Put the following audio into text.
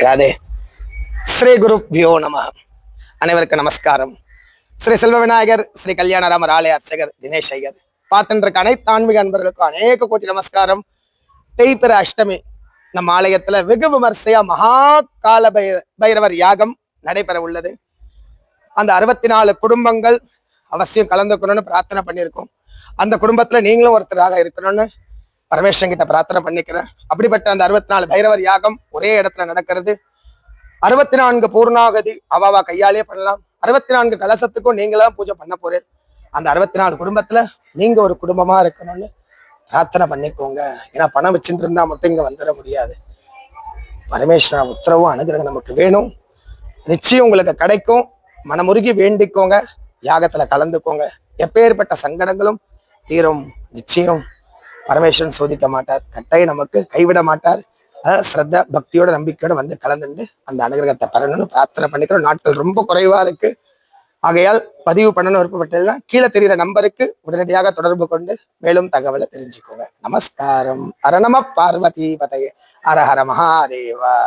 ராதே. ஸ்ரீ குருப்யோ நம. அனைவருக்கும் நமஸ்காரம். ஸ்ரீ செல்வ விநாயகர் ஸ்ரீ கல்யாணராமர் ஆலய அர்ச்சகர் தினேஷ் ஐயர் பார்த்துருக்க அனைத்து ஆன்மீக அன்பர்களுக்கும் அநேக கோடி நமஸ்காரம். தேய்பிற அஷ்டமி நம்ம ஆலயத்துல வெகு விமர்சையா மகா கால பைரவர் யாகம் நடைபெற உள்ளது. அந்த 64 குடும்பங்கள் அவசியம் கலந்துக்கணும்னு பிரார்த்தனை பண்ணியிருக்கோம். அந்த குடும்பத்துல நீங்களும் ஒருத்தராக இருக்கணும்னு பரமேஸ்வரன் கிட்ட பிரார்த்தனை பண்ணிக்கிறேன். அப்படிப்பட்ட அந்த 64 பைரவர் யாகம் ஒரே இடத்துல நடக்கிறது. 64 பூர்ணாகதி அவாவா கையாலே பண்ணலாம். 64 கலசத்துக்கும் நீங்களாம் பூஜை பண்ண போறேன். அந்த 64 குடும்பத்துல நீங்க ஒரு குடும்பமா இருக்கணும்னு பிரார்த்தனை பண்ணிக்கோங்க. ஏன்னா பணம் வச்சுட்டு இருந்தா மட்டும் இங்க வந்துட முடியாது. பரமேஸ்வரன் உத்தரவும் அனுகிரகம் நமக்கு வேணும். நிச்சயம் உங்களுக்கு கிடைக்கும். மனமுருகி வேண்டிக்கோங்க. யாகத்துல கலந்துக்கோங்க. எப்பேற்பட்ட சங்கடங்களும் தீரும். நிச்சயம் பரமேஸ்வரன் சோதிக்க மாட்டார். கட்டாயம் நமக்கு கைவிட மாட்டார். ஸ்ரத்த பக்தியோட நம்பிக்கையோட வந்து கலந்துட்டு அந்த அனுகிரகத்தை பெறணும்னு பிரார்த்தனை பண்ணிக்கிறோம். நாட்கள் ரொம்ப குறைவா இருக்கு. ஆகையால் பதிவு பண்ணணும் விருப்பப்பட்டதுன்னா கீழே தெரிகிற நம்பருக்கு உடனடியாக தொடர்பு கொண்டு மேலும் தகவலை தெரிஞ்சுக்கோங்க. நமஸ்காரம். அரணம பார்வதி பதையே. ஹர ஹர மகாதேவா.